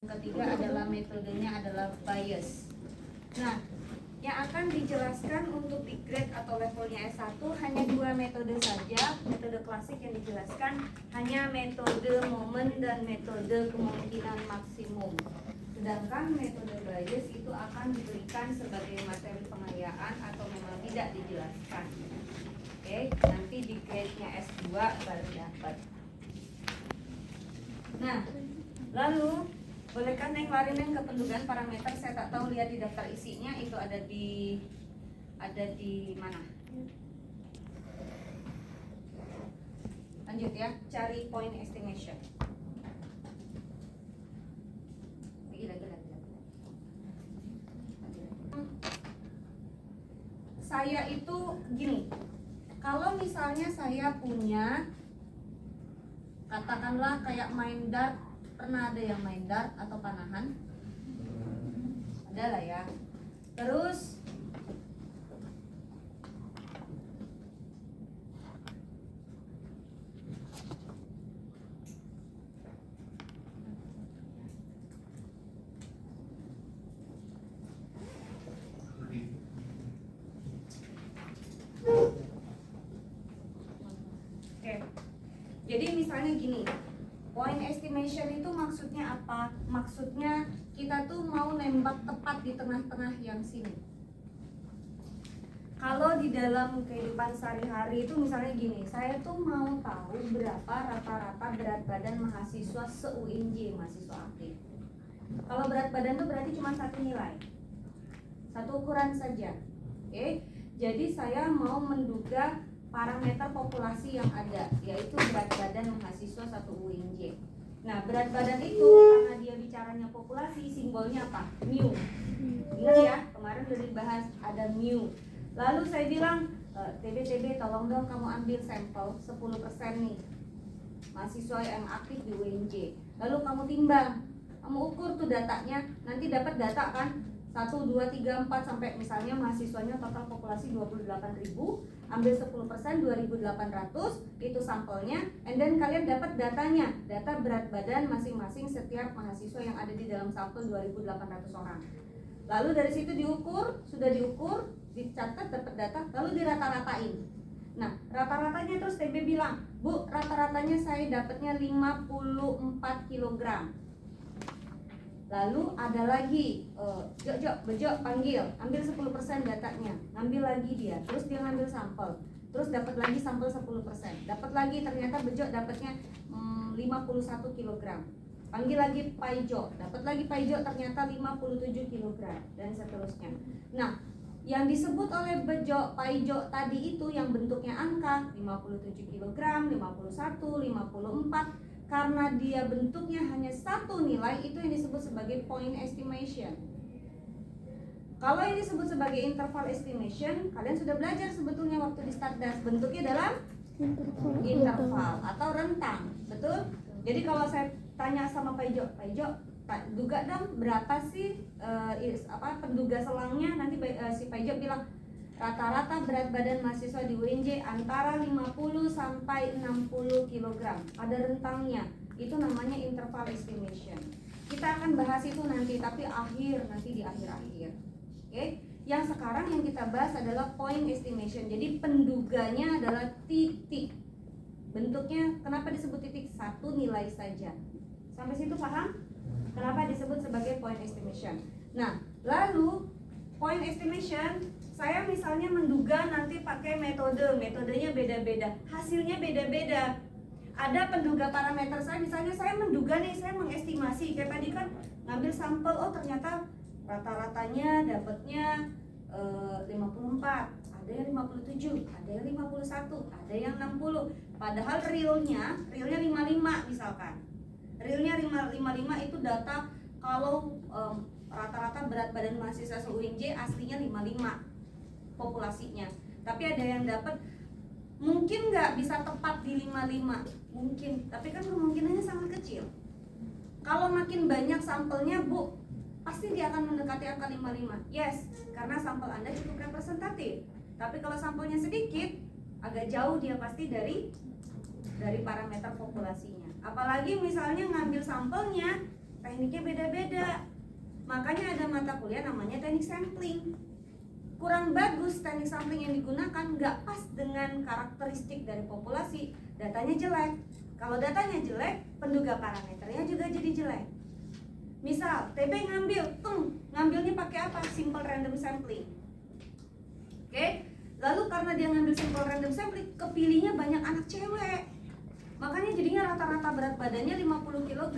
Ketiga adalah metodenya adalah bias. Nah, yang akan dijelaskan untuk di grade atau levelnya S1 hanya dua metode saja. Metode klasik yang dijelaskan hanya metode momen dan metode kemungkinan maksimum. Sedangkan metode bias itu akan diberikan sebagai materi pengayaan atau memang tidak dijelaskan. Oke, nanti di grade-nya S2 baru dapat. Nah, lalu bolehkah Neng lari Neng ke pendugaan parameter? Saya tak tahu, lihat di daftar isinya itu ada di mana? Lanjut ya, cari point estimation. Gila. Saya itu gini, kalau misalnya saya punya, katakanlah kayak main dart. Pernah ada yang main dart atau panahan? Ada lah ya. Terus oke. Jadi misalnya gini, point estimation itu maksudnya apa? Maksudnya kita tuh mau nembak tepat di tengah-tengah yang sini. Kalau di dalam kehidupan sehari-hari itu misalnya gini, saya tuh mau tahu berapa rata-rata berat badan mahasiswa se-UINJ, mahasiswa aktif. Kalau berat badan tuh berarti cuma satu nilai, satu ukuran saja. Oke, jadi saya mau menduga parameter populasi yang ada, yaitu berat badan mahasiswa satu UINJ. Nah, berat badan itu karena dia bicaranya populasi, simbolnya apa? Mu. Ingat ya, kemarin udah dibahas ada mu. Lalu saya bilang, TB tolong dong kamu ambil sampel 10% nih mahasiswa yang aktif di UINJ. Lalu kamu timbang, kamu ukur tuh datanya, nanti dapat data kan 1, 2, 3, 4 sampai misalnya mahasiswanya total populasi 28.000, ambil 10% 2.800, itu sampelnya, and then kalian dapat datanya, data berat badan masing-masing setiap mahasiswa yang ada di dalam sampel 2.800 orang. Lalu dari situ diukur, sudah diukur, dicatat dapat data, lalu dirata-ratain. Nah, rata-ratanya terus TB bilang, Bu, rata-ratanya saya dapatnya 54 kg. Lalu ada lagi, Bejo panggil, ambil 10% datanya, ngambil lagi dia, terus dia ngambil sampel, terus dapat lagi sampel 10%, dapat lagi ternyata Bejo dapatnya 51 kg. Panggil lagi Paijo, dapat lagi Paijo ternyata 57 kg dan seterusnya. Nah, yang disebut oleh Bejo, Paijo tadi itu yang bentuknya angka 57 kg, 51, 54. Karena dia bentuknya hanya satu nilai, itu yang disebut sebagai point estimation. Kalau yang disebut sebagai interval estimation, kalian sudah belajar sebetulnya waktu di Stardas, bentuknya dalam interval atau rentang, betul? Jadi kalau saya tanya sama Paijo, duga dong berapa sih penduga selangnya, nanti si Paijo bilang rata-rata berat badan mahasiswa di UINJ antara 50 sampai 60 kg. Ada rentangnya. Itu namanya interval estimation. Kita akan bahas itu nanti, tapi nanti di akhir-akhir. Oke? Yang sekarang yang kita bahas adalah point estimation. Jadi penduganya adalah titik. Bentuknya kenapa disebut titik? Satu nilai saja. Sampai situ paham? Kenapa disebut sebagai point estimation? Nah, lalu point estimation, saya misalnya menduga nanti pakai metodenya beda-beda, hasilnya beda-beda. Ada penduga parameter saya, misalnya saya menduga nih, saya mengestimasi, kayak tadi kan ngambil sampel, oh ternyata rata-ratanya dapatnya 54, ada yang 57, ada yang 51, ada yang 60. Padahal realnya 55 misalkan. Realnya 55 itu data kalau rata-rata berat badan mahasiswa se-UINJ aslinya 55 populasinya. Tapi ada yang dapat, mungkin nggak bisa tepat di 55, mungkin, tapi kan kemungkinannya sangat kecil. Kalau makin banyak sampelnya, Bu, pasti dia akan mendekati angka 55. Yes, karena sampel Anda cukup representatif. Tapi kalau sampelnya sedikit, agak jauh dia pasti dari parameter populasinya. Apalagi misalnya ngambil sampelnya tekniknya beda-beda. Makanya ada mata kuliah namanya teknik sampling. Kurang bagus teknik sampling yang digunakan, nggak pas dengan karakteristik dari populasi, datanya jelek. Kalau datanya jelek, penduga parameternya juga jadi jelek. Misal TB ngambilnya pakai apa? Simple random sampling. Oke? Lalu karena dia ngambil simple random sampling, kepilihnya banyak anak cewek. Makanya jadinya rata-rata berat badannya 50 kg.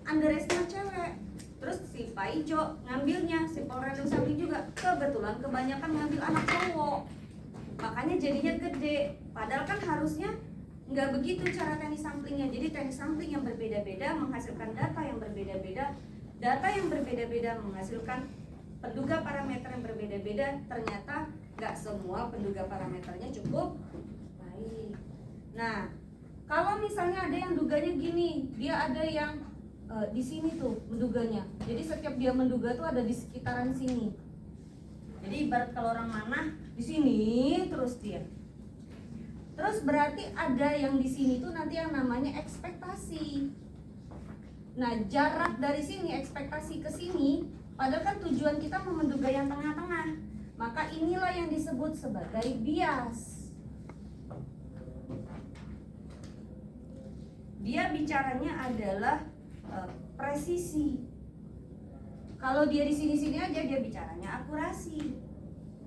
Underestimate cewek. Terus si Pak Ijo ngambilnya simple random sampling juga, kebetulan kebanyakan ngambil anak cowok. Makanya jadinya gede. Padahal kan harusnya nggak begitu cara teknik samplingnya. Jadi teknik sampling yang berbeda-beda menghasilkan data yang berbeda-beda. Data yang berbeda-beda menghasilkan penduga parameter yang berbeda-beda. Ternyata nggak semua penduga parameternya cukup baik. Nah, kalau misalnya ada yang duganya gini, dia ada yang di sini tuh menduganya. Jadi setiap dia menduga tuh ada di sekitaran sini. Jadi ibarat kalau orang manah di sini terus dia. Terus berarti ada yang di sini tuh nanti yang namanya ekspektasi. Nah, jarak dari sini ekspektasi ke sini, padahal kan tujuan kita menduga yang tengah-tengah. Maka inilah yang disebut sebagai bias. Dia bicaranya adalah presisi. Kalau dia di sini-sini aja dia bicaranya akurasi.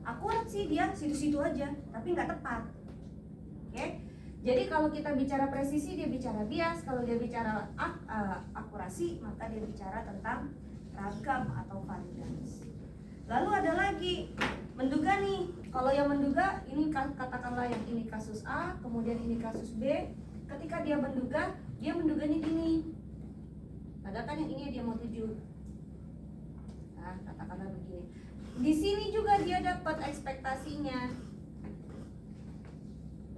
Akurat sih dia situ-situ aja, tapi nggak tepat. Oke? Jadi kalau kita bicara presisi dia bicara bias, kalau dia bicara akurasi maka dia bicara tentang ragam atau varians. Lalu ada lagi menduga nih. Kalau yang menduga ini katakanlah yang ini kasus A, kemudian ini kasus B. Ketika dia menduganya gini. Padahal kan yang ini dia mau tuju. Nah, katakanlah begini. Di sini juga dia dapat ekspektasinya.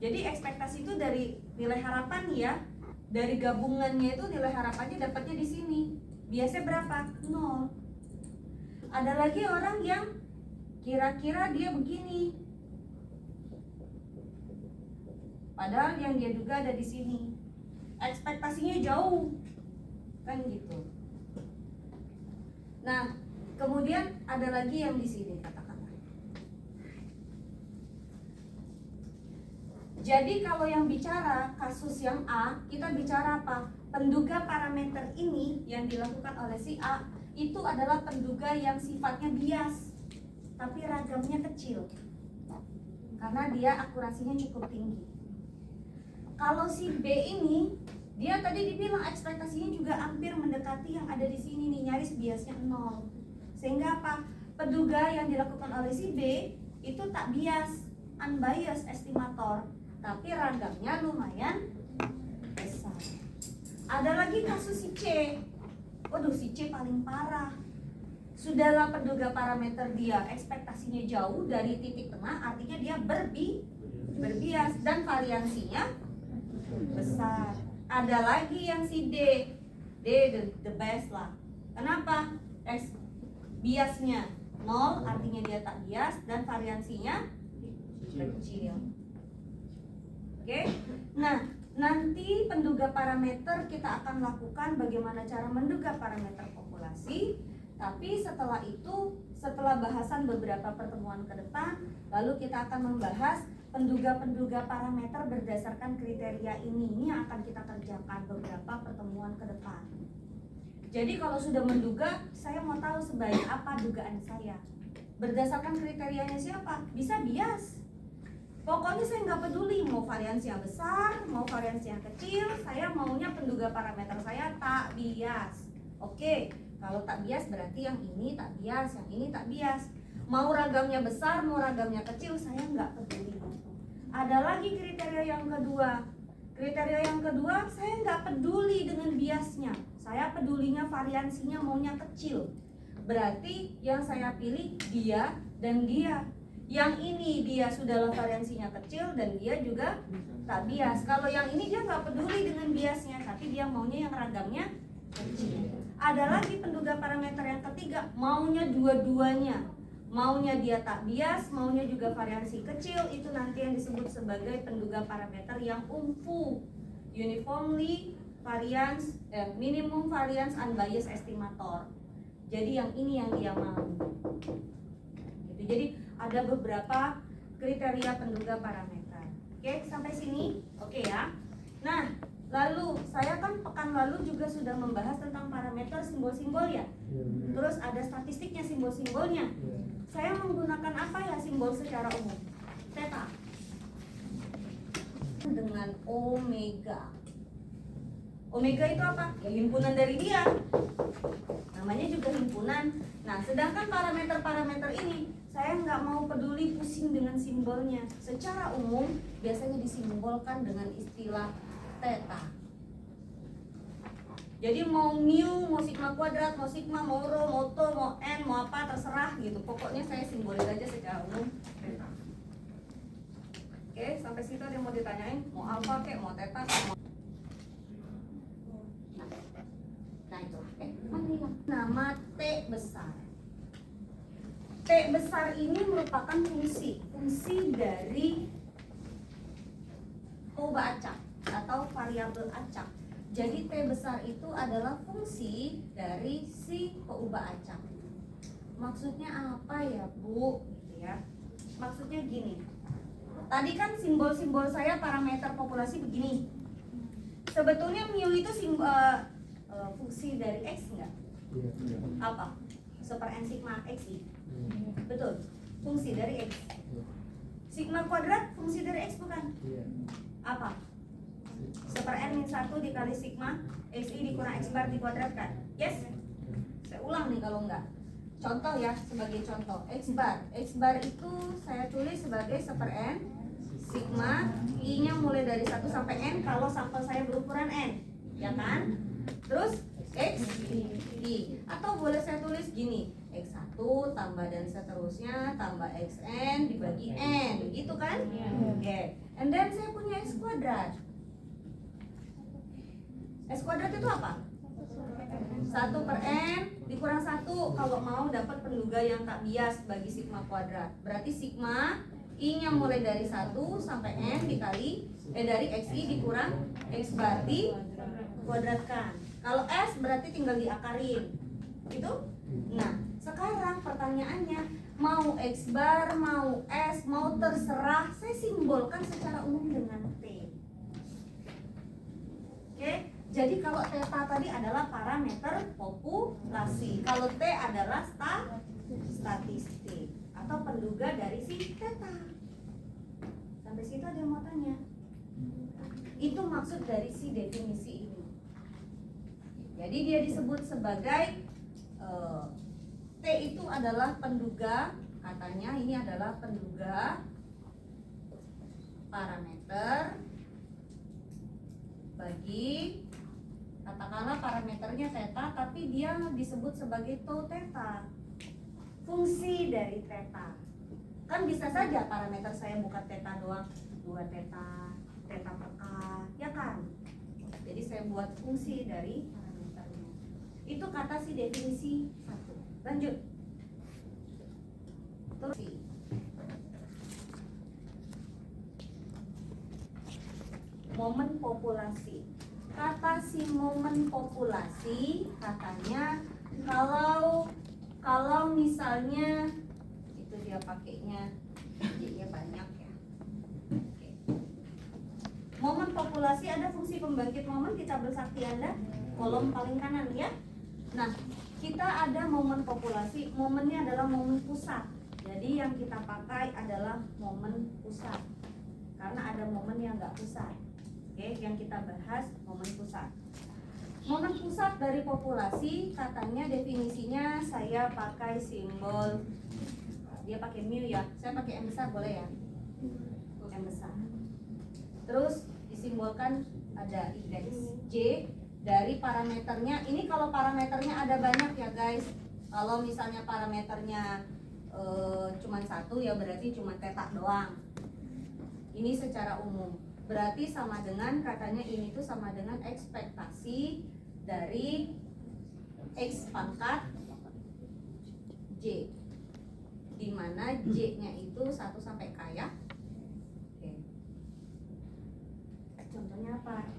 Jadi ekspektasi itu dari nilai harapan ya. Dari gabungannya itu nilai harapannya dapatnya di sini. Biasanya berapa? 0. Ada lagi orang yang kira-kira dia begini. Padahal yang dia duga ada di sini. Ekspektasinya jauh. Kan gitu. Nah, kemudian ada lagi yang di sini katakanlah. Jadi kalau yang bicara kasus yang A, kita bicara apa? Penduga parameter ini yang dilakukan oleh si A itu adalah penduga yang sifatnya bias, tapi ragamnya kecil. Karena dia akurasinya cukup tinggi. Kalau si B ini dia tadi dibilang ekspektasinya juga hampir mendekati yang ada di sini nih, nyaris biasnya 0. Sehingga apa? Penduga yang dilakukan oleh si B itu tak bias, unbiased estimator, tapi ragamnya lumayan besar. Ada lagi kasus si C. Waduh, si C paling parah. Sudahlah penduga parameter dia ekspektasinya jauh dari titik tengah, artinya dia berbias dan variansinya besar. Ada lagi yang si D the best lah. Kenapa? Biasnya 0 artinya dia tak bias dan variansinya kecil. Oke? Nah, nanti penduga parameter kita akan lakukan bagaimana cara menduga parameter populasi. Tapi setelah itu, setelah bahasan beberapa pertemuan ke depan, lalu kita akan membahas penduga-penduga parameter berdasarkan kriteria ini yang akan kita kerjakan beberapa pertemuan ke depan. Jadi kalau sudah menduga, saya mau tahu sebaik apa dugaan saya. Berdasarkan kriterianya siapa? Bisa bias. Pokoknya saya nggak peduli mau variansi yang besar, mau variansi yang kecil, saya maunya penduga parameter saya tak bias. Oke, kalau tak bias berarti yang ini tak bias, yang ini tak bias. Mau ragamnya besar, mau ragamnya kecil, saya nggak peduli. Ada lagi kriteria yang kedua. Kriteria yang kedua, saya nggak peduli dengan biasnya. Saya pedulinya variansinya maunya kecil. Berarti yang saya pilih dia dan dia. Yang ini dia sudahlah variansinya kecil dan dia juga tak bias. Kalau yang ini dia nggak peduli dengan biasnya, tapi dia maunya yang ragamnya kecil. Ada lagi penduga parameter yang ketiga, maunya dua-duanya. Maunya dia tak bias, maunya juga variansi kecil, itu nanti yang disebut sebagai penduga parameter yang UMFU, uniformly minimum variance unbiased estimator. Jadi yang ini yang dia mau. Gitu. Jadi ada beberapa kriteria penduga parameter. Oke, sampai sini oke ya. Nah, lalu saya kan pekan lalu juga sudah membahas tentang parameter simbol-simbol ya. Terus ada statistiknya, simbol-simbolnya. Saya menggunakan apa ya simbol secara umum? Theta dengan omega. Omega itu apa? Ya himpunan dari dia. Namanya juga himpunan. Nah, sedangkan parameter-parameter ini saya nggak mau peduli pusing dengan simbolnya. Secara umum biasanya disimbolkan dengan istilah theta. Jadi mau mu, mau sigma kuadrat, mau sigma, mau rho, mau to, mau n, mau apa terserah gitu. Pokoknya saya simbolin aja secara umum theta. Oke, sampai situ ada yang mau ditanyain? Mau alpha kek, mau theta kek, mau... Nah itu, mana hilang? Nama T besar. T besar ini merupakan fungsi dari perubahan acak atau variabel acak. Jadi T besar itu adalah fungsi dari si peubah acak. Maksudnya apa ya Bu? Gitu ya. Maksudnya gini. Tadi kan simbol-simbol saya parameter populasi begini. Sebetulnya mu itu fungsi dari x enggak? Apa? Super n sigma x I. Betul. Fungsi dari x. Sigma kuadrat fungsi dari x bukan? Apa? Super n min 1 dikali sigma xi dikurang x bar dikuadratkan. Yes? Saya ulang nih kalau enggak. Contoh ya, sebagai contoh x bar itu saya tulis sebagai super n sigma i nya mulai dari 1 sampai n kalau sampel saya berukuran n, ya kan? Terus x i, atau boleh saya tulis gini, x1 tambah dan seterusnya tambah xn dibagi n, gitu kan? Oke. And then saya punya x kuadrat. X kuadrat itu apa? 1 per n dikurang 1 kalau mau dapat penduga yang tak bias bagi sigma kuadrat. Berarti sigma i nya mulai dari 1 sampai n dikali dari xi dikurang x bar dikuadratkan. Kalau s berarti tinggal diakarin. Gitu? Nah, sekarang pertanyaannya, mau x bar, mau s, mau terserah, saya simbolkan secara umum dengan t. Oke? Jadi kalau theta tadi adalah parameter populasi, kalau T adalah statistik atau penduga dari si theta. Sampai situ ada yang mau tanya? Itu maksud dari si definisi ini. Jadi dia disebut sebagai T itu adalah penduga, katanya ini adalah penduga parameter bagi, katakanlah parameternya theta, tapi dia disebut sebagai tau theta, fungsi dari theta. Kan bisa saja parameter saya bukan theta doang, 2 theta, theta per k, ya kan? Jadi saya buat fungsi dari parameternya. Itu kata si definisi 1. Lanjut. Terus momen populasi. Kata si momen populasi katanya kalau misalnya itu dia pakainya J-nya banyak ya. Oke. Momen populasi ada fungsi pembangkit momen, kita bersakti Anda kolom paling kanan ya. Nah, kita ada momen populasi, momennya adalah momen pusat. Jadi yang kita pakai adalah momen pusat. Karena ada momen yang enggak pusat. Oke, yang kita bahas momen pusat. Momen pusat dari populasi katanya definisinya saya pakai simbol, dia pakai mu ya, saya pakai M besar boleh ya? M besar. Terus disimbolkan ada indeks J dari parameternya. Ini kalau parameternya ada banyak ya guys. Kalau misalnya parameternya cuma 1 ya berarti cuma theta doang. Ini secara umum. Berarti sama dengan, katanya ini tuh sama dengan ekspektasi dari X pangkat J, dimana J nya itu 1 sampai K ya. Oke. Contohnya apa?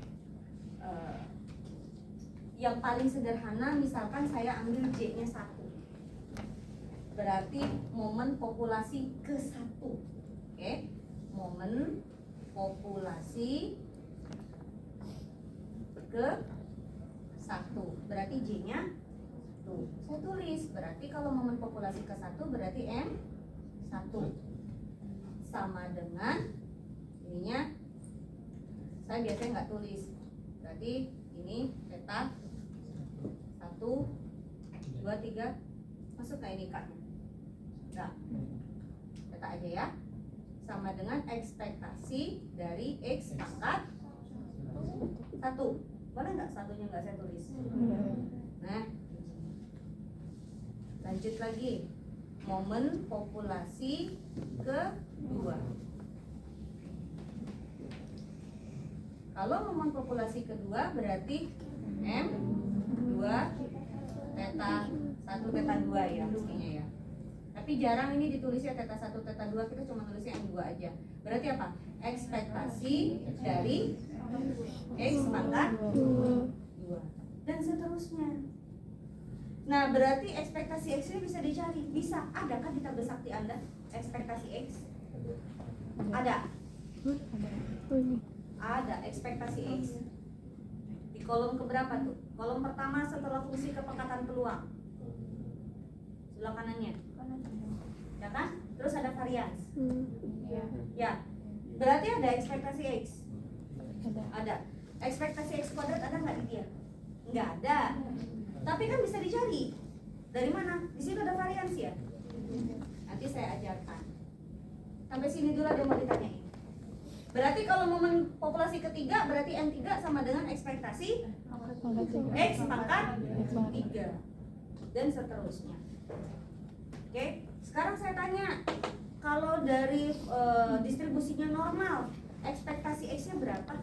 yang paling sederhana, misalkan saya ambil J-nya 1. Berarti momen populasi ke-1. Oke? Momen populasi ke-1. Berarti J-nya tuh. Saya tulis, berarti kalau momen populasi ke-1 berarti M1 sama dengan ininya, saya biasanya nggak tulis, berarti ini theta 1, 2, 3 masuk ke ini Kak. Nah, theta aja ya, sama dengan ekspektasi dari X pangkat 1. Boleh nggak satunya nggak saya tulis? Nah, lanjut lagi, momen populasi kedua. Kalau momen populasi kedua berarti M2 theta 1 theta 2 ya mestinya ya. Tapi jarang ini ditulisnya theta 1 theta 2, kita cuma tulisnya M2 aja. Berarti apa? Ekspektasi dari X pangkat 2 dan seterusnya. Nah, berarti ekspektasi X ini bisa dicari. Bisa. Adakah di tabel sakti Anda ekspektasi X? Ada. Ada ekspektasi X. Di kolom keberapa tuh? Kolom pertama setelah fungsi kepekatan peluang. Sebelah kanannya. Ya kan? Terus ada varians. Ya. Berarti ada ekspektasi X. Ada. Ekspektasi X kuadrat ada nggak di dia? Nggak ada. Tapi kan bisa dicari. Dari mana? Di situ ada varians ya. Nanti saya ajarkan. Sampai sini dulu ada yang mau ditanyain. Berarti kalau momen populasi ketiga berarti M3 sama dengan ekspektasi X pangkat 3 dan seterusnya. Oke, sekarang saya tanya, kalau dari distribusinya normal, ekspektasi X-nya berapa?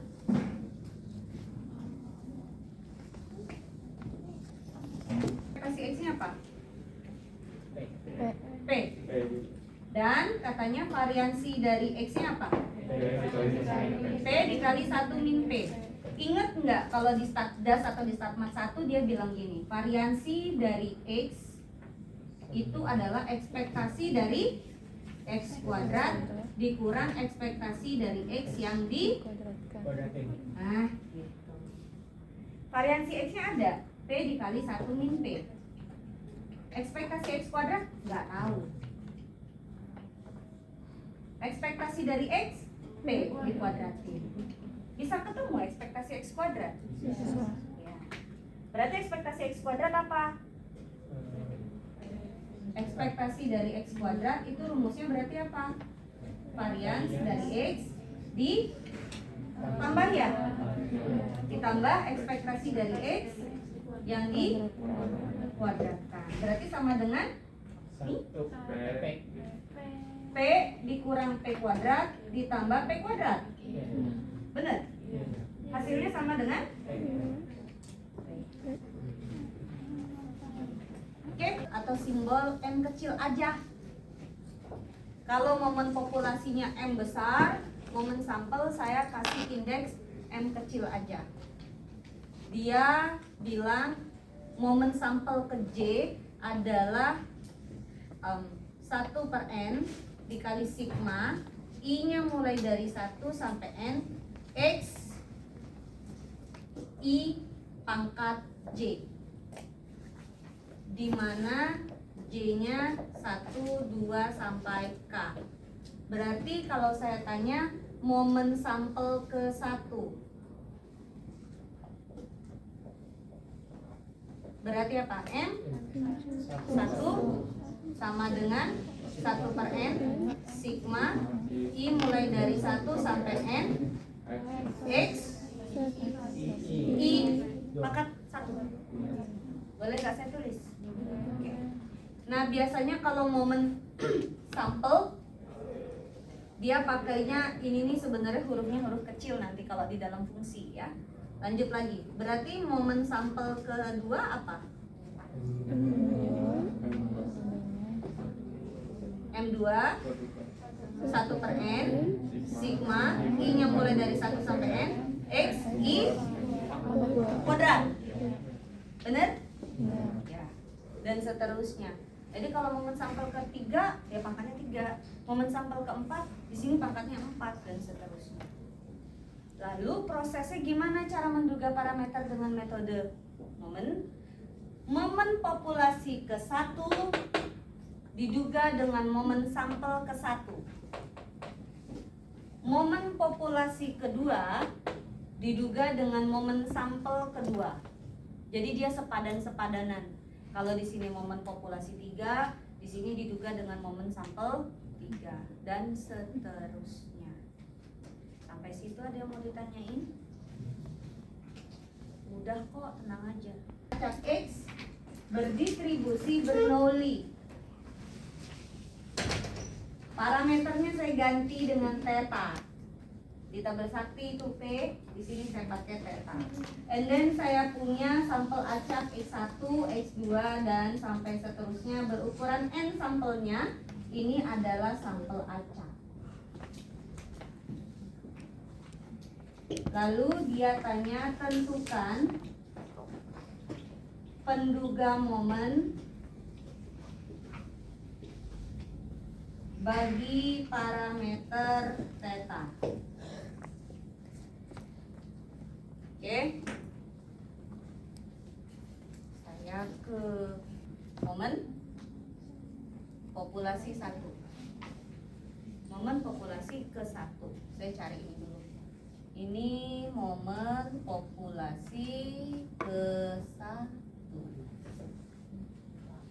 Ekspektasi X-nya apa? P. Dan katanya variansi dari X-nya apa? P dikali 1 min P. Ingat nggak kalau di StatDas atau di StatMat 1 dia bilang gini, variansi dari X itu adalah ekspektasi dari X kuadrat dikurang ekspektasi dari X yang di nah gitu. Variansi X-nya ada, P dikali 1 min P. Ekspektasi X kuadrat nggak tahu. Ekspektasi dari X, P dikuadratin. Bisa ketemu ekspektasi X kuadrat? Bisa. Ya. Berarti ekspektasi X kuadrat apa? Ekspektasi dari X kuadrat itu rumusnya berarti apa? Varians dari X ditambah ya? Ditambah ekspektasi dari X yang dikuadratkan. Berarti sama dengan ini? P dikurang P kuadrat ditambah P kuadrat. Benar? Hasilnya sama dengan? Oke, atau simbol M kecil aja. Kalau momen populasinya M besar, momen sampel saya kasih indeks M kecil aja. Dia bilang momen sampel ke J adalah 1/N dikali sigma, I-nya mulai dari 1 sampai N, X I pangkat J, di mana J-nya 1, 2 sampai K. Berarti kalau saya tanya momen sampel ke 1, berarti apa? M 1 sama dengan 1/N sigma I mulai dari 1 sampai N X I pangkat 1. Boleh nggak saya tulis? Oke. Nah biasanya kalau momen sampel dia pakainya ini nih, sebenarnya hurufnya huruf kecil nanti kalau di dalam fungsi ya. Lanjut lagi. Berarti momen sampel kedua apa? M2 1/N sigma I-nya mulai dari 1 sampai N X I kuadrat. Bener? Ya. Dan seterusnya. Jadi kalau momen sampel ketiga, ya pangkatnya 3. Momen sampel keempat, di sini pangkatnya 4 dan seterusnya. Lalu prosesnya gimana cara menduga parameter dengan metode momen? Momen populasi ke-1 diduga dengan momen sampel ke-1. Momen populasi kedua diduga dengan momen sampel kedua. Jadi dia sepadan-sepadanan. Kalau di sini momen populasi 3, di sini diduga dengan momen sampel 3 dan seterusnya. Sampai situ ada yang mau ditanyain? Mudah kok, tenang aja. Acak X berdistribusi Bernoulli. Parameternya saya ganti dengan theta. Di tabel sakti itu P, di sini saya pakai theta. And then saya punya sampel acak X1, X2 dan sampai seterusnya berukuran N sampelnya. Ini adalah sampel acak. Lalu dia tanya tentukan penduga momen bagi parameter theta. Oke. Saya ke momen populasi 1. Momen populasi ke-1. Saya cari ini dulu. Ini momen populasi ke-1.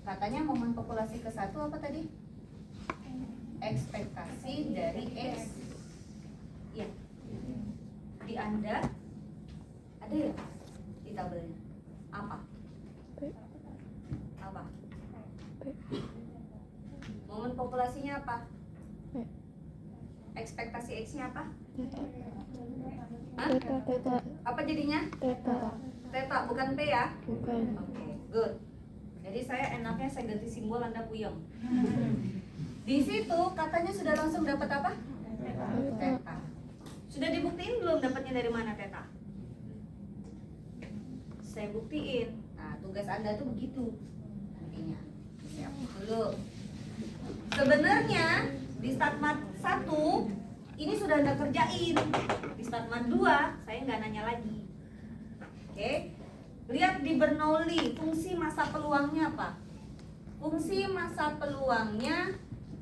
Katanya momen populasi ke-1 apa tadi? Ekspektasi dari X. Ya. Di Anda ada ya di tabelnya? Apa? Apa? Momen populasinya apa? Ekspektasi X-nya apa? Hah? Theta. Apa jadinya? Theta. Theta, bukan P ya? Bukan. Oke, good. Jadi saya enaknya saya ganti simbol, Anda puyeng. Di situ katanya sudah langsung dapat apa? Theta. Sudah dibuktiin belum dapatnya dari mana theta? Saya buktiin. Nah, tugas Anda tuh begitu nantinya. Siap dulu. Sebenarnya di Statmat 1 ini sudah Anda kerjain. Di Statmat 2 saya nggak nanya lagi. Oke. Lihat di Bernoulli, fungsi masa peluangnya apa? Fungsi masa peluangnya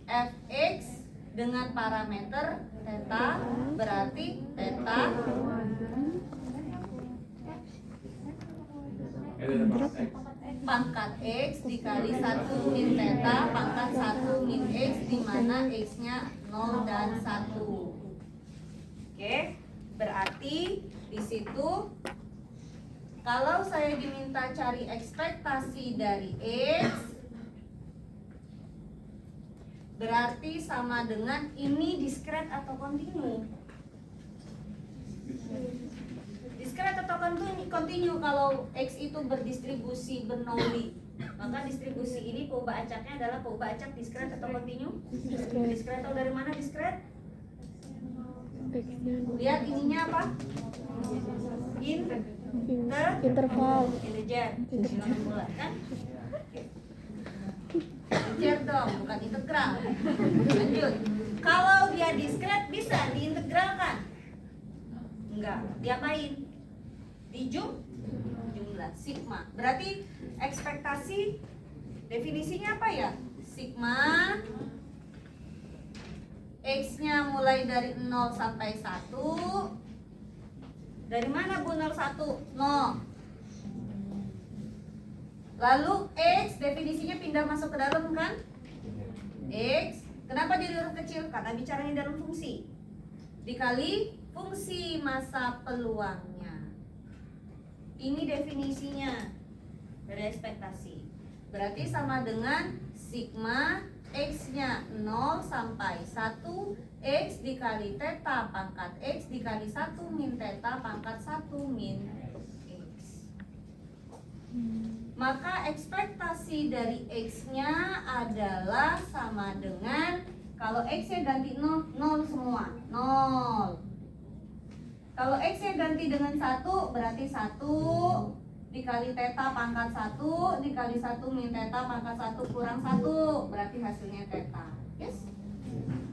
fx dengan parameter theta, berarti theta pangkat X dikali 1 min theta pangkat 1 min X, di mana X-nya 0 dan 1. Oke, berarti di situ kalau saya diminta cari ekspektasi dari X, berarti sama dengan ini diskret atau kontinu. Diskret atau kontinu kalau X itu berdistribusi Bernoulli, maka distribusi ini peubah acaknya adalah peubah acak diskret atau kontinu? Diskret. Atau dari mana diskret? Lihat ininya apa? Interval. Integer. Silakan bulat kan? Integer dong, bukan integral. Lanjut. Kalau dia diskret bisa diintegralkan? Enggak. Diapain? Jumlah sigma. Berarti ekspektasi definisinya apa ya? Sigma X-nya mulai dari 0 sampai 1. Dari mana Bu 0, 1? 0. Lalu X definisinya pindah masuk ke dalam kan? X. Kenapa jadi huruf kecil? Karena bicaranya dalam fungsi. Dikali fungsi masa peluangnya. Ini definisinya dari ekspektasi. Berarti sama dengan sigma X-nya 0 sampai 1 X dikali theta pangkat X dikali 1 min theta pangkat 1 min X. Maka ekspektasi dari X-nya adalah sama dengan, kalau X-nya ganti 0, 0 semua, 0. Kalau X-nya ganti dengan 1, berarti 1 dikali theta pangkat 1 dikali 1 min theta pangkat 1 kurang 1, berarti hasilnya theta. Yes?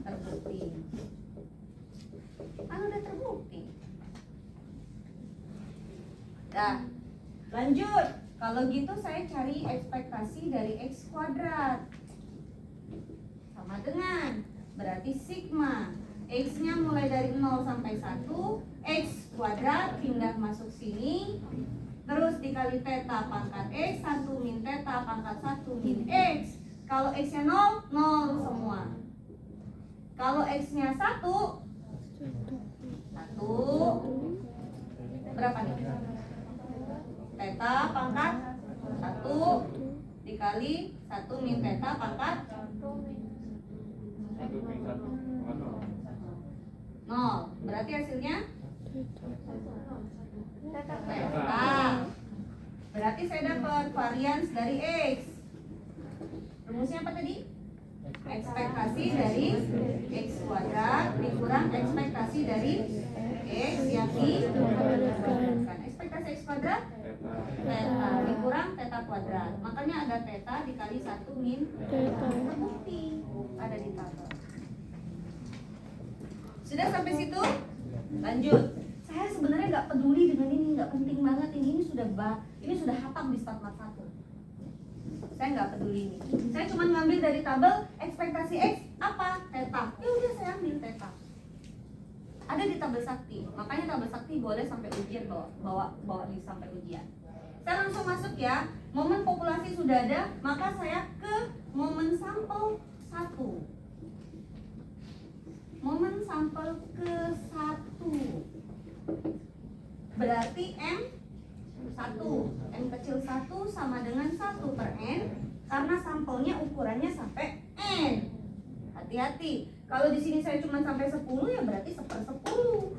Terbukti. Kan udah terbukti. Dah. Lanjut. Kalau gitu saya cari ekspektasi dari X kuadrat. Sama dengan berarti sigma X-nya mulai dari 0 sampai 1, X kuadrat pindah masuk sini, terus dikali theta pangkat X, 1 min theta pangkat 1 min X. Kalau X-nya 0, 0 semua. Kalau X-nya 1, 1, berapa nih? Theta pangkat 1 dikali 1 min theta pangkat 0, berarti hasilnya theta. Berarti saya dapat varians dari X. Rumusnya apa tadi? Ekspektasi dari X kuadrat dikurang ekspektasi dari X yang dikuadratkan. Ekspektasi X kuadrat theta dikurang theta kuadrat. Makanya ada theta dikali 1 min theta. Terbukti ada di tabel. Sudah sampai situ? Lanjut. Saya sebenarnya nggak peduli dengan ini, nggak penting banget ini sudah hatam di StatMat 1. Saya nggak peduli ini. Saya cuma ngambil dari tabel ekspektasi X apa? Theta. Ya udah saya ambil theta. Ada di tabel sakti. Makanya tabel sakti boleh sampai ujian bawa di sampai ujian. Saya langsung masuk ya. Momen populasi sudah ada, maka saya ke momen sampel 1. Momen sampel ke 1. Berarti M1. M kecil 1 sama dengan 1 per N, karena sampelnya ukurannya sampai N. Hati-hati. Kalau di sini saya cuma sampai 10 ya berarti 1/10.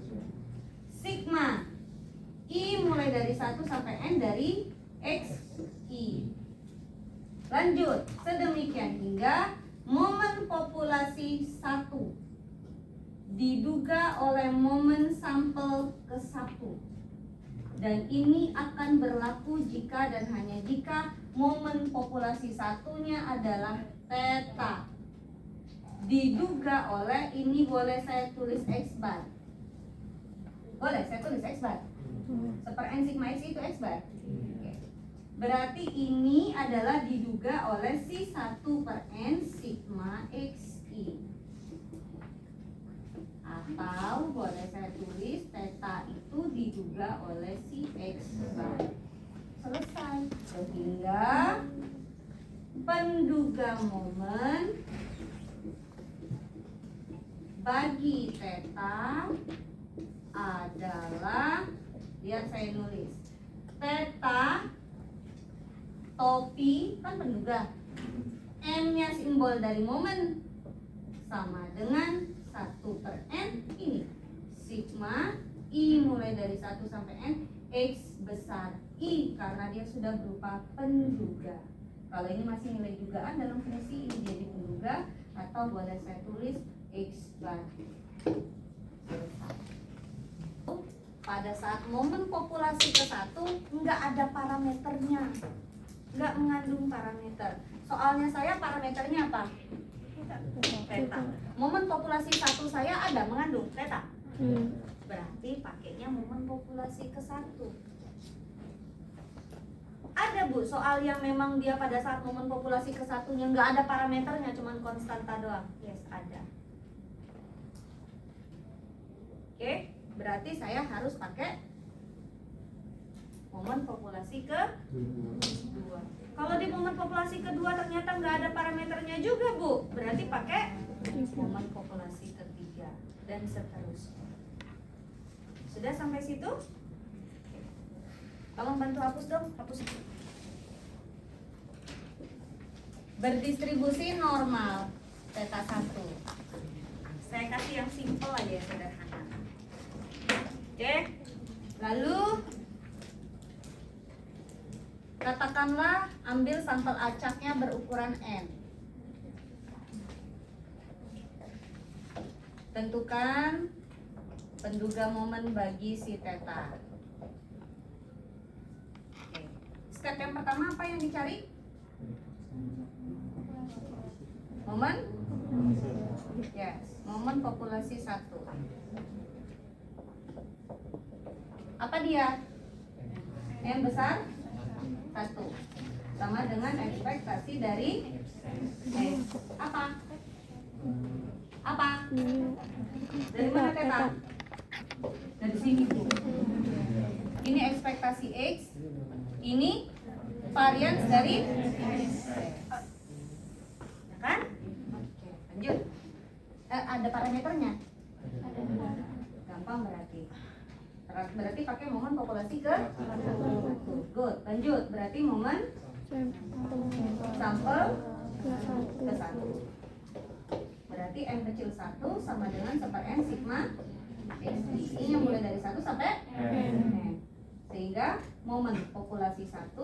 Sigma I mulai dari 1 sampai N dari XI. Lanjut. Sedemikian hingga momen populasi 1 diduga oleh momen sampel ke 1. Dan ini akan berlaku jika dan hanya jika momen populasi satunya adalah theta. Diduga oleh, ini boleh saya tulis X bar. Boleh saya tulis X bar. Seper N sigma X itu X bar. Oke. Berarti ini adalah diduga oleh si 1 per N sigma XI. Atau boleh saya tulis theta itu diduga oleh si X bar. Selesai. Sehingga penduga momen bagi theta adalah, lihat saya nulis, theta topi kan penduga, M-nya simbol dari momen sama dengan 1 per N ini sigma I mulai dari 1 sampai N X besar I karena dia sudah berupa penduga. Kalau ini masih nilai dugaan dalam fungsi ini jadi penduga, atau boleh saya tulis X bar. Pada saat momen populasi ke 1 nggak ada parameternya, nggak mengandung parameter. Soalnya saya parameternya apa? Theta. Momen populasi 1 saya ada mengandung theta. Berarti pakainya momen populasi ke 1. Ada Bu soal yang memang dia pada saat momen populasi ke 1-nya nggak ada parameternya, cuman konstanta doang. Yes, ada. Oke, berarti saya harus pakai momen populasi ke 2. Kalau di momen populasi kedua ternyata nggak ada parameternya juga Bu, berarti pakai momen populasi ketiga dan seterusnya. Sudah sampai situ? Tolong bantu hapus dong, hapus. Berdistribusi normal theta 1. Saya kasih yang simple aja ya, sederhana. Oke. Lalu katakanlah ambil sampel acaknya berukuran N. Tentukan penduga momen bagi si theta. Oke. step yang pertama apa yang dicari? Momen? Yes, momen populasi 1. Apa dia? N besar 1 sama dengan ekspektasi dari X. Apa? Apa? Dari mana teta? Dari sini Bu. Ini ekspektasi X. Ini varians dari X. Ya kan? Oke, lanjut. Ada parameternya? Gampang berarti. Berarti pakai momen populasi ke 1. Good. Lanjut. Berarti momen sampel ke 1. Berarti N kecil 1 sama dengan 1/N sigma X. Ini yang mulai dari 1 sampai N. Sehingga momen populasi 1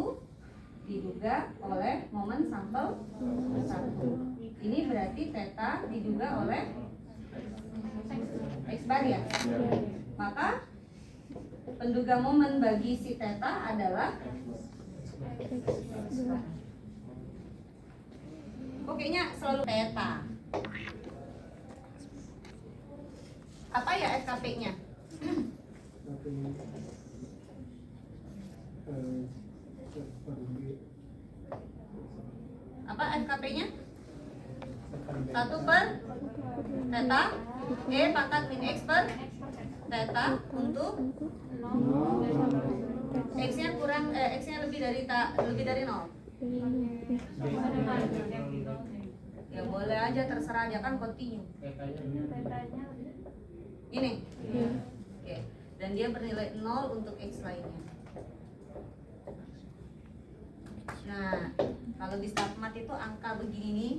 diduga oleh momen sampel 1. Ini berarti theta diduga oleh X bar ya. Maka penduga momen bagi si theta adalah X bar. Pokoknya selalu theta. Apa ya SKP-nya? Apa SKP-nya? 1 per theta E pangkat min X per theta untuk X-nya kurang X-nya lebih dari 0. Ya boleh aja, terserah aja kan continue. Ini. Oke. Dan dia bernilai 0 untuk X lainnya. Nah, kalau di StatMat itu angka begini nih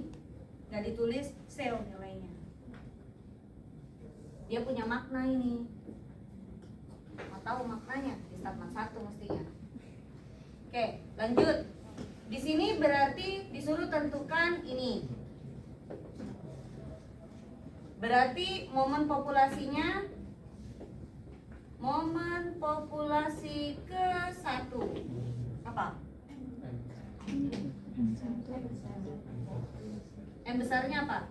nggak ditulis sel nilainya. Dia punya makna ini. Mau tahu maknanya di StatMat 1 mestinya. Oke, lanjut. Di sini berarti disuruh tentukan ini. Berarti momen populasinya momen populasi ke 1 apa? M besarnya apa?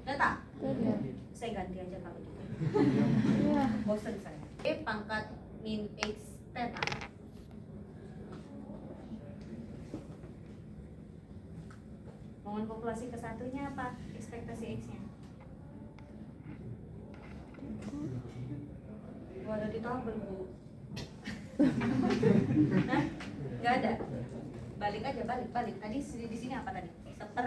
Theta. Saya ganti aja kalau gitu. Bosan saya. E pangkat min X theta. Momen populasi ke 1-nya apa? Ekspektasi X-nya. Waduh, di tabel Bu. Nah, nggak ada. Balik aja, balik. Tadi di sini apa tadi? Seper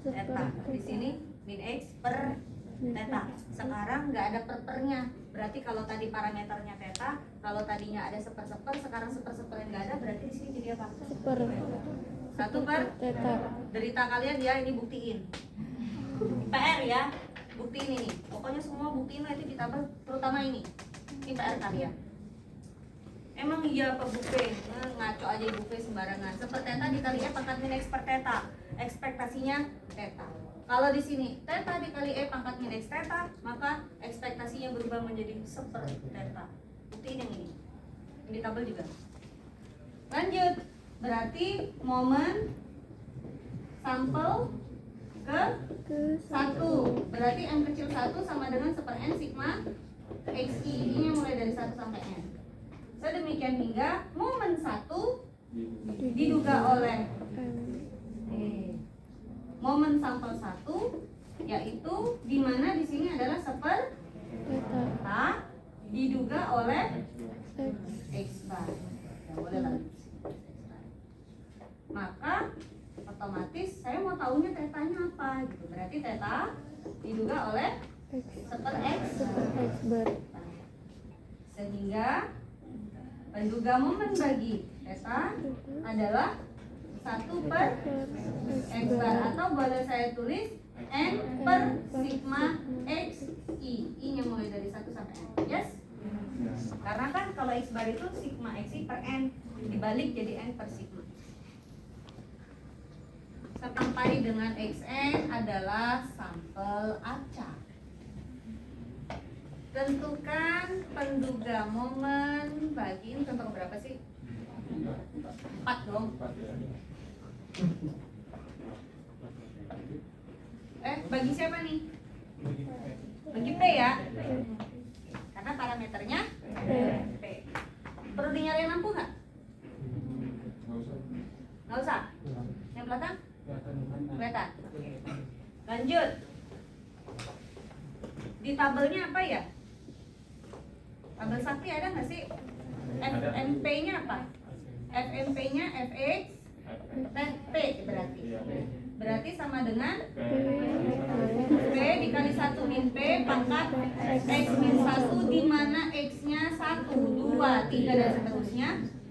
theta. Di sini min X per theta. Sekarang nggak ada per-pernya. Berarti kalau tadi parameternya theta, kalau tadinya ada seper-seper, sekarang seper-seper yang nggak ada, berarti di sini jadi apa? Seper 1 per theta. Derita kalian ya, ini buktiin. PR ya, buktiin ini. Pokoknya semua buktiin lah itu di tabel, terutama ini. Ini PR kalian. Emang iya apa buffet? Ngaco aja buffet sembarangan. Seper theta dikali E pangkat min X per theta. Ekspektasinya theta. Kalau di sini theta dikali E pangkat min X theta, maka ekspektasinya berubah menjadi seper theta. Buktiin yang ini. Ini tabel juga. Lanjut. Berarti momen sampel ke 1. Berarti N kecil 1 sama dengan 1/N sigma XI. Ini yang mulai dari 1 sampai N. Sedemikian hingga momen 1 diduga oleh momen sampel 1, yaitu di mana di sini adalah seper theta diduga oleh X bar. Ya, boleh lagi. Maka otomatis saya mau tahunya tetanya apa gitu. Berarti theta diduga oleh seper X bar. Sehingga penduga momen bagi theta adalah 1 per X bar, atau boleh saya tulis N per sigma X I. I-nya mulai dari 1 sampai N. Yes? Karena kan kalau X bar itu sigma X I per N, dibalik jadi N per sigma. Sampai dengan Xn adalah sampel acak. Tentukan penduga momen bagi, ini contoh berapa sih? 4 dong. Bagi siapa nih? Bagi P ya? Karena parameternya P. Perlu dinyalain lampu nggak? Nggak usah? Yang belakang? Kelihatan? Lanjut. Di tabelnya apa ya? Tabel sakti ada nggak sih? FMP-nya apa? FMP-nya Fx dan P berarti. Berarti sama dengan P dikali 1 min P pangkat X min 1, di mana X-nya 1, 2, 3 dan seterusnya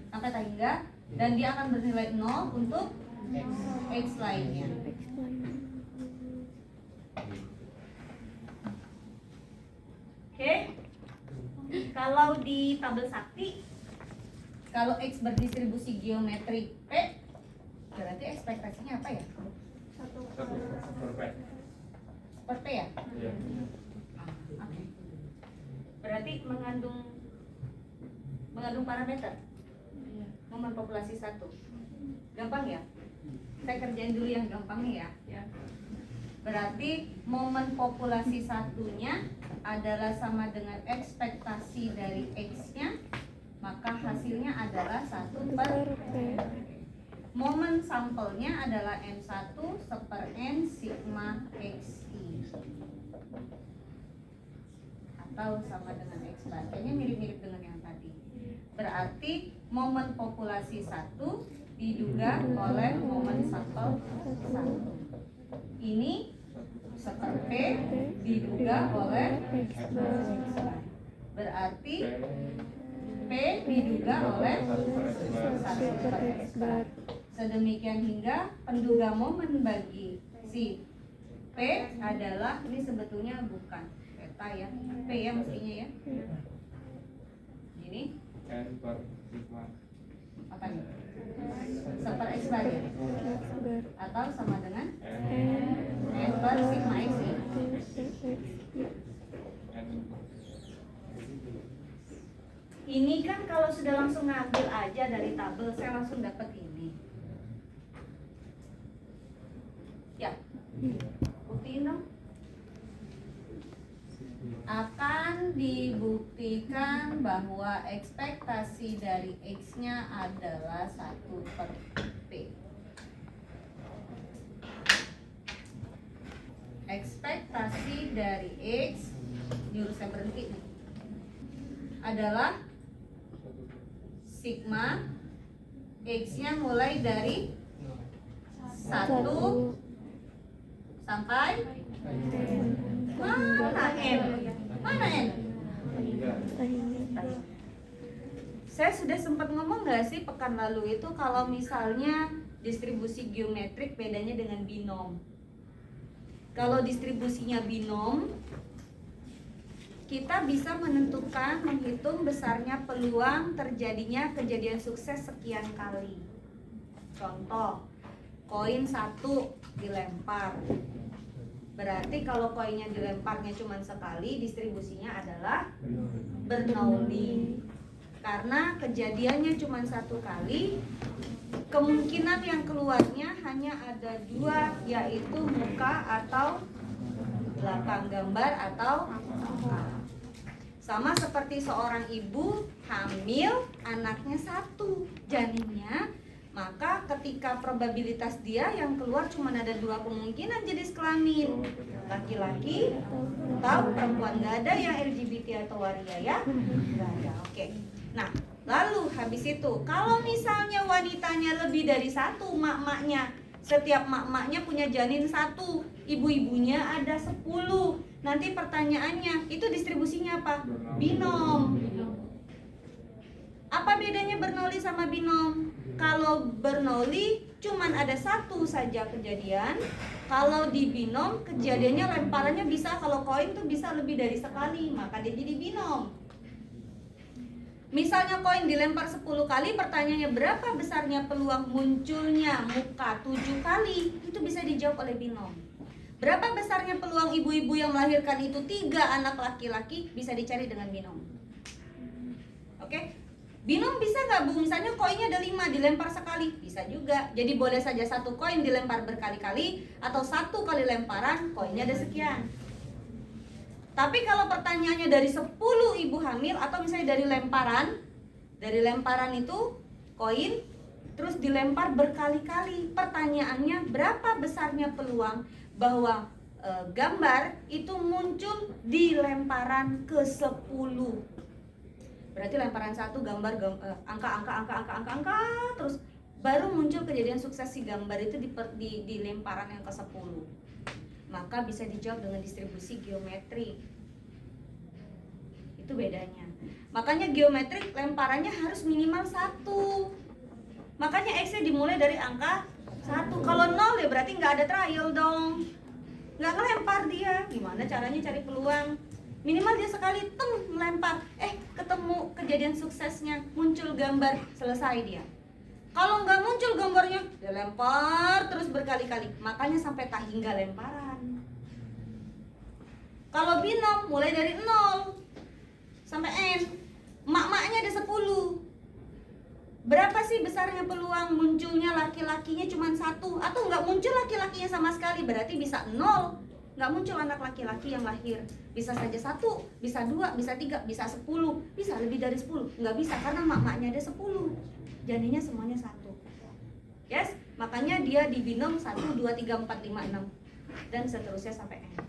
sampai tak hingga, dan dia akan bernilai 0 untuk X lainnya. Oke. Kalau di tabel sakti, kalau X berdistribusi geometrik P, berarti ekspektasinya apa ya? 1 per P. Per P ya? Iya. Oke. Berarti mengandung parameter momen populasi 1. Gampang ya? Saya kerjain dulu yang gampangnya ya. Berarti momen populasi satunya adalah sama dengan ekspektasi dari X-nya, maka hasilnya adalah 1 per P. Momen sampelnya adalah N1 seper N sigma XI, atau sama dengan X bar. Kayaknya mirip-mirip dengan yang tadi. Berarti momen populasi 1 diduga oleh momen sampel 1. Ini seper P diduga oleh X bar. Berarti P diduga oleh 1 per X bar. Sedemikian hingga penduga momen bagi si P adalah, ini sebetulnya bukan beta ya, P ya mestinya ya. Ini N per sigma. apa nih? Seper X bar ya? Atau sama dengan N per sigma X ya? Ini kan kalau sudah langsung ngambil aja dari tabel, saya langsung dapat ini. Ya, buktiin dong. Akan dibuktikan bahwa ekspektasi dari X-nya adalah 1 per P. Ekspektasi dari X, nyuruh saya berhenti nih, adalah sigma X-nya mulai dari 1 sampai mana N? Mana N? Saya sudah sempat ngomong nggak sih pekan lalu itu kalau misalnya distribusi geometrik bedanya dengan binom. Kalau distribusinya binom, kita bisa menentukan, menghitung besarnya peluang terjadinya kejadian sukses sekian kali. Contoh, koin 1 dilempar. Berarti kalau koinnya dilemparnya cuma sekali, distribusinya adalah Bernoulli. Karena kejadiannya cuma 1 kali, kemungkinan yang keluarnya hanya ada 2, yaitu muka atau belakang gambar atau sama seperti seorang ibu hamil anaknya 1 janinnya, maka ketika probabilitas dia yang keluar cuma ada 2 kemungkinan jenis kelamin, laki-laki atau perempuan. Nggak ada yang LGBT atau waria ya, nggak ada. Oke. Nah, lalu habis itu kalau misalnya wanitanya lebih dari 1, mak-maknya, setiap mak-maknya punya janin 1, ibu-ibunya ada 10. Nanti pertanyaannya, itu distribusinya apa? Binom. Apa bedanya Bernoulli sama binom? Kalau Bernoulli cuman ada 1 saja kejadian. Kalau di binom kejadiannya lemparannya bisa, kalau koin tuh bisa lebih dari sekali, maka dia jadi binom. Misalnya koin dilempar 10 kali, pertanyaannya berapa besarnya peluang munculnya muka 7 kali, itu bisa dijawab oleh binom. Berapa besarnya peluang ibu-ibu yang melahirkan itu 3 anak laki-laki? Bisa dicari dengan binom. Oke? Binom bisa nggak Bu? Misalnya koinnya ada 5, dilempar sekali. Bisa juga. Jadi boleh saja 1 koin dilempar berkali-kali, atau 1 kali lemparan koinnya ada sekian. Tapi kalau pertanyaannya dari 10 ibu hamil, atau misalnya dari lemparan itu koin terus dilempar berkali-kali, pertanyaannya berapa besarnya peluang bahwa gambar itu muncul di lemparan ke-10. Berarti lemparan 1 gambar angka terus baru muncul kejadian sukses si gambar itu di lemparan yang ke-10. Maka bisa dijawab dengan distribusi geometrik. Itu bedanya. Makanya geometrik lemparannya harus minimal 1. Makanya X-nya dimulai dari angka 1. Kalau 0 ya berarti nggak ada trial dong. Nggak ngelempar dia. Gimana caranya cari peluang? Minimal dia sekali melempar, ketemu kejadian suksesnya, muncul gambar, selesai dia. Kalau nggak muncul gambarnya, dia lempar terus berkali-kali. Makanya sampai tak hingga lemparan. Kalau binom mulai dari 0 sampai N, mak-maknya ada 10. Berapa sih besarnya peluang munculnya laki-lakinya cuma 1, atau nggak muncul laki-lakinya sama sekali? Berarti bisa 0, nggak muncul anak laki-laki yang lahir. Bisa saja 1, bisa 2, bisa 3, bisa 10, bisa lebih dari 10. Nggak bisa karena mak-maknya ada 10, janinnya semuanya 1. Yes, makanya dia di binom 1, 2, 3, 4, 5, 6 dan seterusnya sampai N.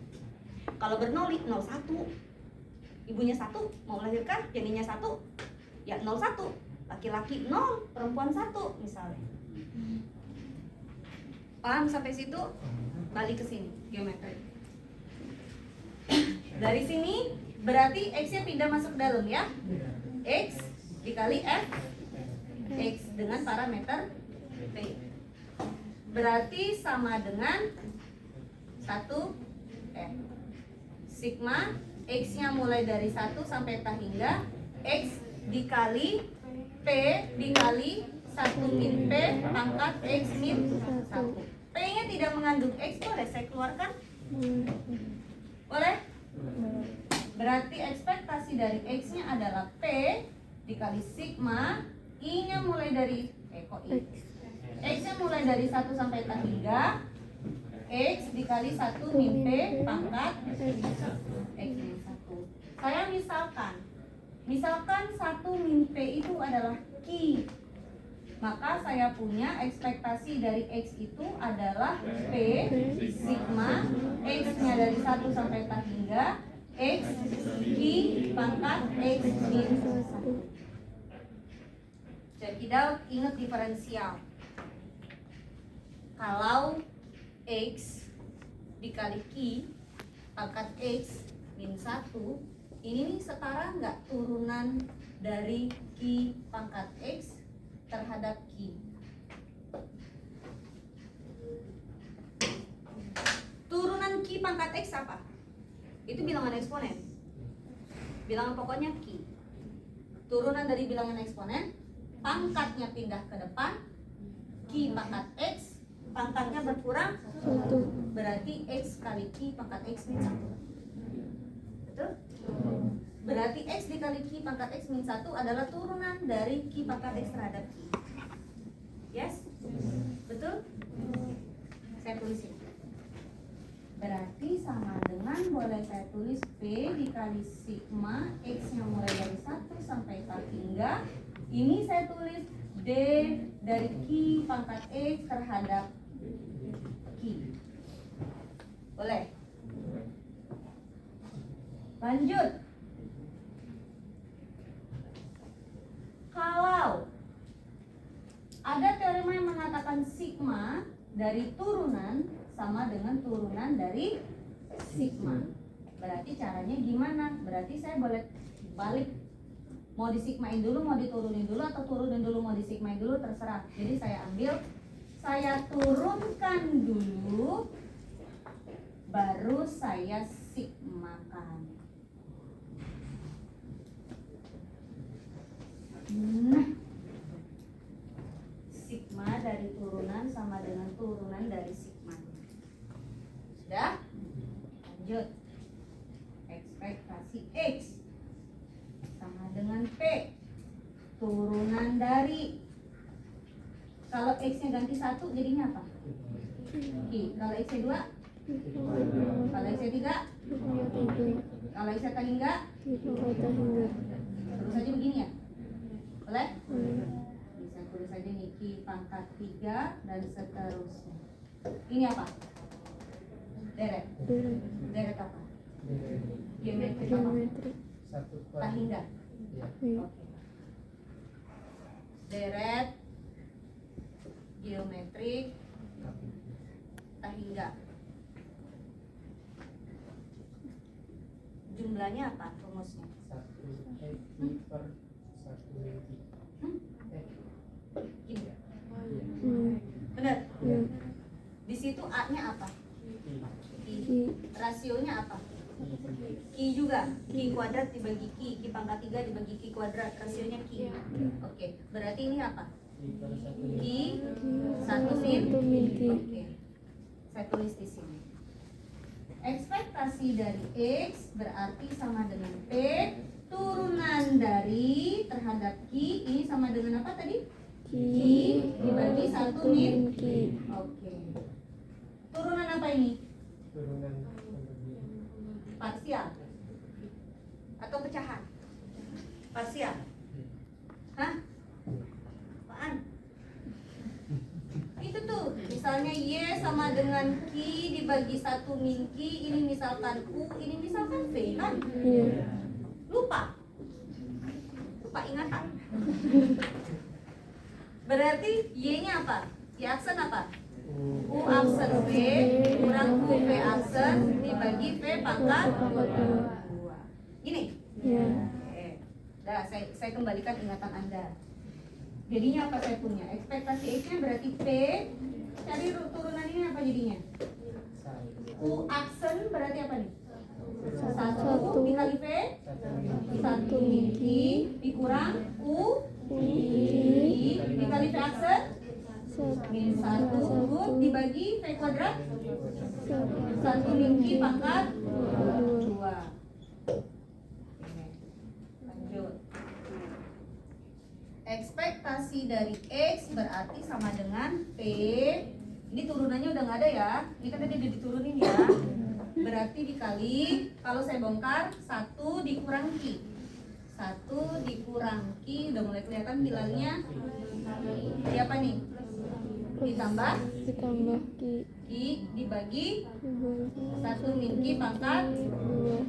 Kalau bernoli 01, ibunya 1 mau melahirkan, janinnya 1, ya 01. Laki-laki 0, perempuan 1 misalnya. Paham sampai situ? Balik ke sini, geometri. Dari sini berarti X-nya pindah masuk ke dalam ya. X dikali F X dengan parameter P. Berarti sama dengan 1 F. Sigma X-nya mulai dari 1 sampai tak hingga X dikali P dikali 1 min P pangkat X min 1. P-nya tidak mengandung X, boleh saya keluarkan? Boleh? Berarti ekspektasi dari X-nya adalah P dikali sigma, I-nya mulai dari X-nya mulai dari 1 sampai tak hingga X dikali 1 min P pangkat X min 1. Saya misalkan 1 min P itu adalah Q, maka saya punya ekspektasi dari X itu adalah P sigma X-nya dari 1 sampai tak hingga X Q pangkat X min 1. Jadi kita ingat diferensial. Kalau X dikali Q pangkat X min 1, ini nih setara nggak turunan dari Q pangkat X terhadap Q? Turunan Q pangkat X apa? Itu bilangan eksponen. Bilangan pokoknya Q. Turunan dari bilangan eksponen, pangkatnya pindah ke depan, Q pangkat X, pangkatnya berkurang 1. Berarti X kali Q pangkat X min 1. Betul? Berarti X dikali Q pangkat X min 1 adalah turunan dari Q pangkat X terhadap Q. Yes? Betul? Saya tulis ini. Berarti sama dengan, boleh saya tulis P dikali sigma X-nya mulai dari 1 sampai tak hingga, ini saya tulis D dari Q pangkat X terhadap Q. Boleh? Lanjut. Kalau ada teorema yang mengatakan sigma dari turunan sama dengan turunan dari sigma, berarti caranya gimana? Berarti saya boleh balik, mau disigmain dulu, mau diturunin dulu, atau turunin dulu mau disigmain dulu, terserah. Jadi saya ambil, saya turunkan dulu, baru saya sigmakan. Nah, sigma dari turunan sama dengan turunan dari sigma. Sudah? Lanjut. Ekspektasi X sama dengan P. Turunan dari, kalau X-nya ganti 1 jadinya apa? Q. Kalau X-nya 2, kalau X-nya 3, kalau X-nya hingga, terus aja begini ya? Boleh? Bisa tulis aja nih Q pangkat 3 dan seterusnya. Ini apa? Deret. Deret apa? Geometrik apa? Tak hingga. Oke. Deret geometrik tak hingga. Jumlahnya apa rumusnya? 1 per 1 Gini. Benar? Di situ A-nya apa? I. Rasionya apa? Q juga. Q kuadrat dibagi Q. Q pangkat 3 dibagi Q kuadrat. Rasionya Q. Oke. Berarti ini apa? Q 1 min. Oke. Saya tulis di sini. Ekspektasi dari X berarti sama dengan P. Turunan dari terhadap Q ini sama dengan apa tadi? Q dibagi 1 min. Oke. Turunan apa ini? turunan Parsial atau pecahan? Parsial. Hah? Apaan? Itu tuh, misalnya Y sama dengan Q dibagi 1 min Q, ini misalkan U, ini misalkan V kan? Lupa ingatan. Berarti Y-nya apa? Y aksen apa? U aksen V kurang U V aksen dibagi V pangkat 2. Gini? Oke. Nah, saya kembalikan ingatan Anda. Jadinya apa saya punya? Ekspektasi X-nya berarti P. Cari turunan ini apa jadinya? U aksen berarti apa nih? 1 dikali V 1 min Q dikurang U dikali V aksen min 1 U dibagi V kuadrat 1 min Q pangkat 2. Lanjut. Ekspektasi dari X berarti sama dengan P. Ini turunannya udah nggak ada ya. Ini kan tadi udah diturunin ya. Berarti dikali, kalau saya bongkar 1 dikurang Q. 1 dikurang Q, udah mulai kelihatan hilalnya. Jadi apa nih? Ditambah Q dibagi 1 min Q pangkat 2.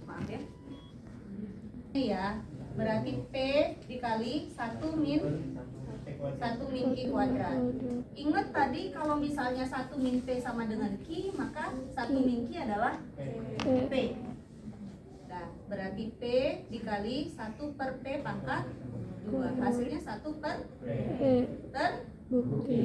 Maaf ya. Ini ya, berarti P dikali 1 min Q kuadrat. Ingat tadi kalau misalnya 1 min P sama dengan Q, maka 1 min Q adalah P. Nah, berarti P dikali 1 per P pangkat 2. Hasilnya 1 per terbukti.